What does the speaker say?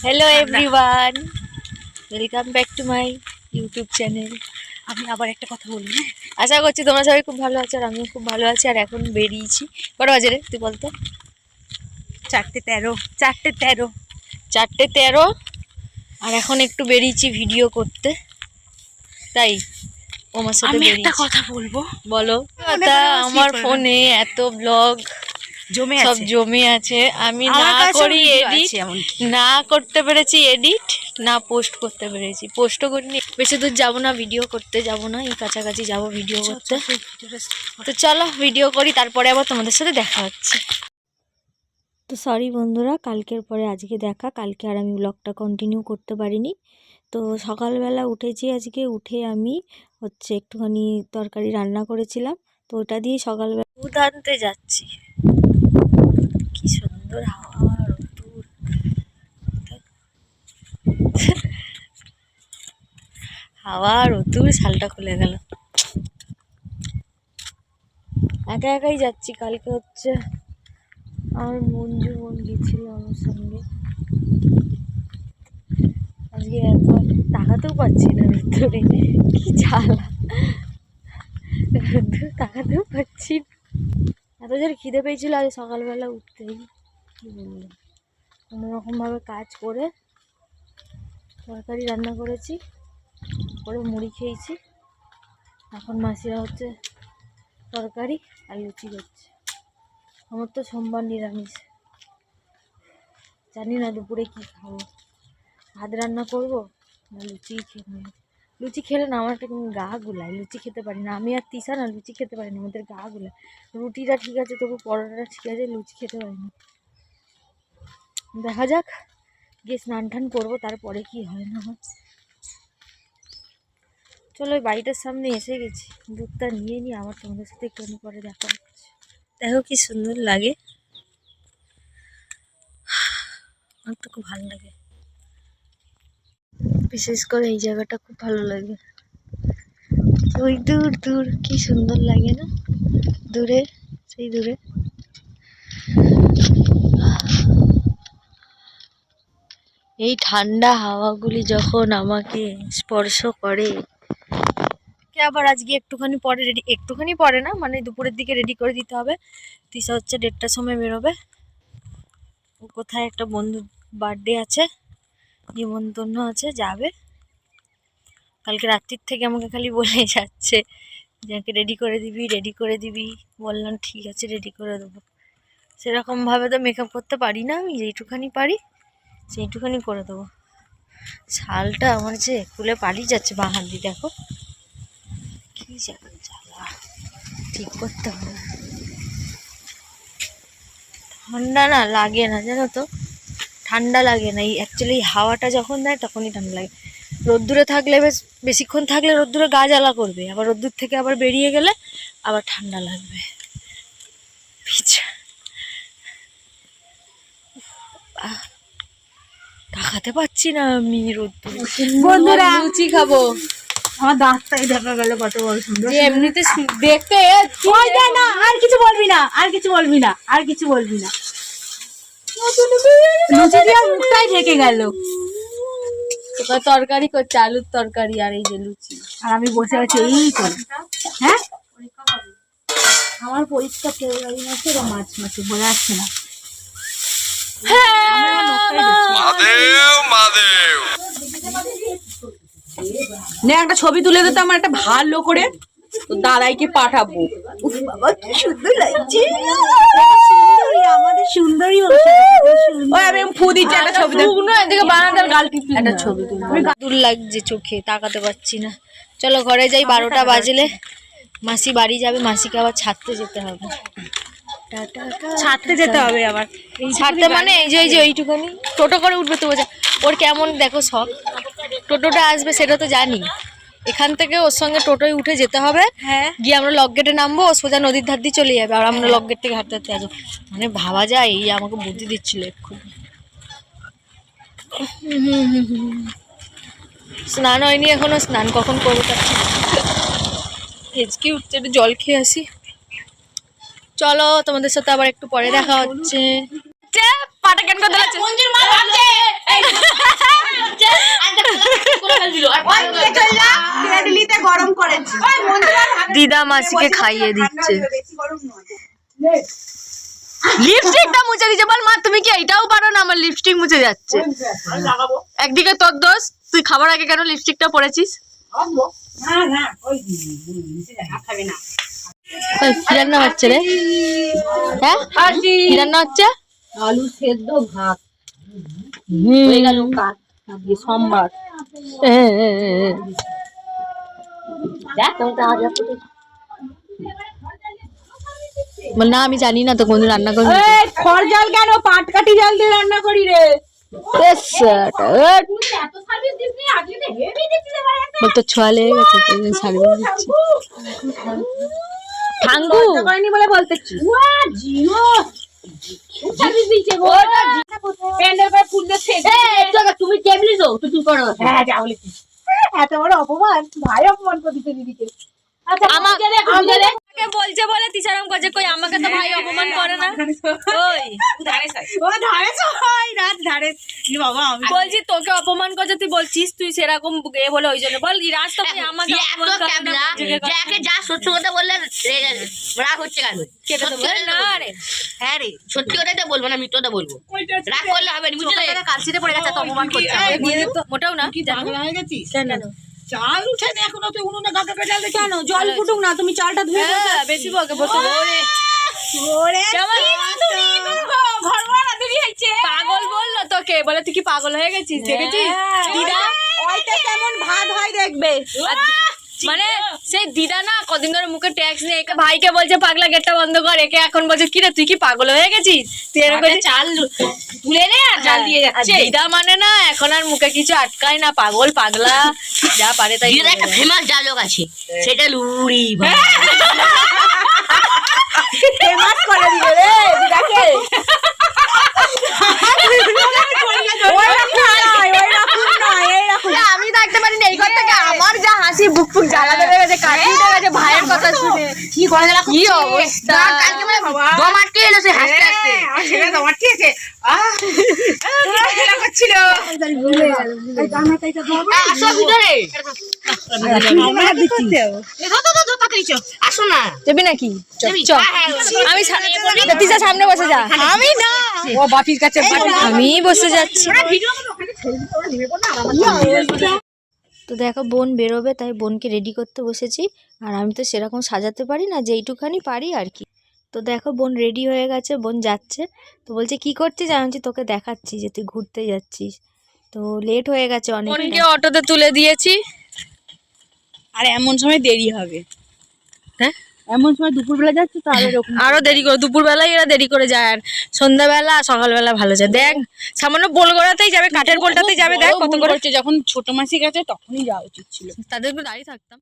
Hello everyone, welcome back to my YouTube channel. আমি আবার একটা কথা বলবো। আশা করছি তোমরা সবাই খুব ভালো আছো আর আমিও খুব ভালো আছি। আর এখন বেরিয়েছি, কটা বাজে রে তুই বলতো? 4:13। 4:13। আর এখন একটু বেরিয়েছি ভিডিও করতে, তাই আমার সাথে আমি একটা বেরিয়েছি। কথা বলবো। বলো। তা আমার ফোনে এত ব্লগ সব জমে আছে, আমি না করি এডিট, না করতে পেরেছি এডিট, না পোস্ট করতে পেরেছি। পোস্টও করিনি, বেশি দূর যাবো না, ভিডিও করতে যাবো না, এই কাছাকাছি যাবো ভিডিও করতে। তো চলো ভিডিও করি, তারপরে আবার তোমাদের সাথে দেখা হচ্ছে। তো সরি বন্ধুরা, কালকের পরে আজকে দেখা, কালকে আর আমি ব্লগটা কন্টিনিউ করতে পারিনি। তো সকালবেলা উঠেছি, আজকে উঠে আমি একটুখানি তরকারি রান্না করেছিলাম, তো ওটা দিয়ে সকালবেলা দুধ আনতে যাচ্ছি। কি সুন্দর হাওয়া, রোদ্দুর, হাওয়া রোদ্দুর, শালটা খুলে গেল। একা একাই যাচ্ছি, কালকে আর মঞ্জু বোন গেছিল আমার সঙ্গে। আজকে একা তাকাতেও পাচ্ছি না ভিতরে, কি জ্বালা, তাকাতেও পাচ্ছি না। এত জোরে খিদে পেয়েছিল আজ সকালবেলা উঠতেই, কি বলবো, কোনোরকমভাবে কাজ করে তরকারি রান্না করেছি, করে মুড়ি খেয়েছি। এখন মাসিরা তরকারি আর লুচি করছে। আমার তো সোমবার নিরামিষ, জানি না দুপুরে কি খাবো, ভাত রান্না করবো না লুচি খেয়ে। লুচি খেলে না আমার একটা গা গুলায়, লুচি খেতে পারি না আমি আর তিশা, না লুচি খেতে পারি না, আমাদের গা গুলায়। রুটিটা ঠিক আছে, তবু পরোটাটা ঠিক আছে, লুচি খেতে পারি না। দেখা যাক, গিয়ে স্নান টান করবো, তারপরে কি হয় না হয়। চলো ওই বাড়িটার সামনে এসে গেছি, দুধটা নিয়ে নিই, আমার তোমাদের সাথে একটু পরে দেখা হচ্ছে। দেখো কি সুন্দর লাগে, আমার তো খুব ভালো লাগে, বিশেষ করে এই জায়গাটা খুব ভালো লাগে। ওই দূর দূর কি সুন্দর লাগে না, দূরে, সেই দূরে। এই ঠান্ডা হাওয়াগুলি যখন আমাকে স্পর্শ করে, আবার আজকে একটুখানি পরে না, মানে দুপুরের দিকে রেডি করে দিতে হবে। তিশা 1:30টার সময় বেরোবে, ও কোথায় একটা বন্ধুর বার্থডে আছে, নিমন্ত্রণ আছে, যাবে। কালকে রাত্রির থেকে আমাকে খালি বলে যাচ্ছে যে রেডি করে দিবি। বললাম ঠিক আছে, রেডি করে দেবো। সেরকমভাবে তো মেকআপ করতে পারি না, আমি যেইটুখানি পারি সেইটুখানি করে দেবো। শালটা আমার খুলে পালিয়ে যাচ্ছে বাঁ হাত দিয়ে, দেখো কি জ্বালা, ঠিক করতে হবে। ঠান্ডা না লাগে না জানো তো, ঠান্ডা লাগে না, এই অ্যাকচুয়ালি হাওয়াটা যখন দেয় তখনই ঠান্ডা লাগে। রোদ্দুরে থাকলে বেশিক্ষণ থাকলে রোদ্দুরে গা জ্বালা করবে, আবার রোদ্দুর থেকে আবার বেরিয়ে গেলে আবার ঠান্ডা লাগবে। তাকাতে পাচ্ছি না আমি রোদ্দুরে। বন্ধুরা লুচি খাবো, আমার দাঁতটাই দেখা গেল কত বড় সুন্দর। যে এমনিতে দেখতে না, আর কিছু বলবি না, আর কিছু বলবি না, আর কিছু বলবি না। লুচি দিয়ে মুখটাই ঢেকে গেল। তরকারি করছে, আলুর তরকারি, আর এই যে লুচি, আর আমি বসে আছি এই করে। হ্যাঁ, আমার পরীক্ষা ফেব্রুয়ারি মাসে, মার্চ মাসে, বোঝা যাচ্ছে না। একটা ছবি তুলে দিতে, আমার একটা ভালো করে তো দাদাইকে পাঠাবো। উফ বাবা কি সুন্দর লাগছে, আমাদের সুন্দরী। ওই আমি ফু দিচ্ছি, একটা ছবি এদিকে বানাতে গাল টিপি, একটা ছবি তুলবো। দূর লাগছে চোখে, তাকাতে পারছি না। চলো ঘরে যাই, 12টা বাজলে মাসি বাড়ি যাবে, মাসিকে আবার ছাড়তে যেতে হবে। ছাড়তে যেতে হবে আবার, ছাড়তে মানে এই যে এইটুখানি টোটো করে উঠবে তো, ওর কেমন দেখো শখ, টোটোটা আসবে সেটা তো জানি, এখান থেকে ওর সঙ্গে টোটোয় উঠে যেতে হবে। হ্যাঁ, গিয়ে আমরা লক গেটে নামবো, ও সোজা নদীর ধার দিয়ে চলে যাবে, আর আমরা লক গেট থেকে হাঁটতে হাঁটতে আসবো। মানে ভাবা যায়, এই আমাকে বুদ্ধি দিচ্ছিল এক্ষুনি। স্নান হয়নি এখনো, স্নান কখন করবো তার ঠিক হেঁচকি উঠছে, একটু জল খেয়ে আসি। চলো তোমাদের সাথে আবার একটু পরে দেখা হচ্ছে। পাটা কেন করে দিলাচ্ছে মঞ্জুর মা ভাবছে এই কেটলিতে গরম করেছি ওই মঞ্জুর মা ভাবছে দিদা মাসিকে খাইয়ে দিচ্ছে বেশি গরম নয় লিপস্টিকটা মুছে দিচ্ছে বল মা তুমি কি এইটাও পারো না আমার লিপস্টিক মুছে যাচ্ছে একদিকে তোর দোষ তুই খাবার আগে কেন লিপস্টিকটা পরেছিস না না ওই খাবে না ওই কি রান্না হচ্ছে রে হ্যাঁ কি রান্না হচ্ছে আলু সেদ্ধ ভাত হয়ে গেল কাজ আজকে সোমবার দেখ তোমরা আজ না আমি জানি না তো কোন রান্না করবি খড় জাল কেন পাটকাঠি জাল দিয়ে রান্না করি রে তো ছোঁয়া লেগে গেছে সার্ভিস দিচ্ছি ঠাঙ্গু করেনি বলে বলতেছি জিও সার্ভিস দিচ্ছে গো প্যান্ডেল করে ফুল দিয়ে তুমি কেবলি দাও তুই চুপ করো হ্যাঁ যা বলেছি এত বড় অপমান ভাই অপমান করে দিতে দিদিকে আচ্ছা আমাকে বলছে বলে তিসারাম কাজে কই আমাকে তো ভাই অপমান করে না ওই বাবা বলছি তোকে অপমান করছে তুই বলছিস তুই সেরকম এ বলে ওই জন্য বল রাজ তো আমাকে অপমান করে না যাকে যা সত্যি কথা বললে রাগ হচ্ছে কেন কেটে দেবো না রে হ্যাঁ রে সত্যি কথাই তো বলবো না মিথ্যাটা বলবো রাগ করলে হবে না বুঝলে কালসিতে পড়ে গেছে তো অপমান করছে মোটাও না পাগলা হয়ে গেছিস কেন চাল উঠে না এখনো তুই উনুনে গাকা পেটাল কেন জল ফুটুক না তুমি চালটা ধুয়ে হ্যাঁ বেশি বকে বসে ওরে পাগল বললো তোকে বলে তুই কি পাগল হয়ে গেছিস দেখেছিস দিদা ওইটা কেমন ভাত হয় দেখবে মানে সেই দিদা না কদিন ধরে মুখে ট্যাক্স নিয়ে একে ভাইকে বলছে পাগলা গেটটা বন্ধ কর একে এখন বলছে কি রে তুই কি পাগল হয়ে গেছিস তুই এরকম চাল তুলে নে আর চাল দিয়ে যাচ্ছে দিদা মানে না এখন আর মুখে কিছু আটকায় না পাগল পাগলা যা পারে তাই দিদার একটা ফেমাস ডায়লগ আছে সেটা লুড়ি ফেমাস করে দিবে রে দিদাকে আমি থাকতে পারি না এই ঘর থেকে আমার যা হাসি বুক ফুক জ্বালা ধরে গেছে কাশি উঠে গেছে ভাইয়ের কথা শুনে কি করে গেল কি অবস্থা কালকে মানে দম আটকে এলো সে হাসতে হাসতে ছেলে তো আটকেছে ছিল আসো ভিতরে আসো না যাবি নাকি যাবি? চ আমি তিসা সামনে বসে যা আমি না ও বাপির কাছে আমি বসে যাচ্ছি তো দেখো বোন বেরোবে তাই বোনকে রেডি করতে বসেছি আর আমি তো সেরকম সাজাতে পারি না যেইটুখানি পারি আর কি তো দেখো বোন রেডি হয়ে গেছে বোন যাচ্ছে তো বলছে কি করছিস আমি বলছি তোকে দেখাচ্ছি যে তুই ঘুরতে যাচ্ছিস তো লেট হয়ে গেছে অনেক বোনকে অটোতে তুলে দিয়েছি আর এমন সময় দেরি হবে হ্যাঁ এমন সময় দুপুরবেলা যাচ্ছে তো আরো দেরি করে দুপুরবেলায় এরা দেরি করে যায় আর সন্ধ্যাবেলা সকালবেলা ভালো যায় দেখ সামান্য বোলগড়াতেই যাবে কাঠের বোলটাতেই যাবে দেখ কত করে যখন ছোট মাসি গেছে তখনই যাওয়া উচিত ছিল তাদের দাঁড়িয়ে থাকতাম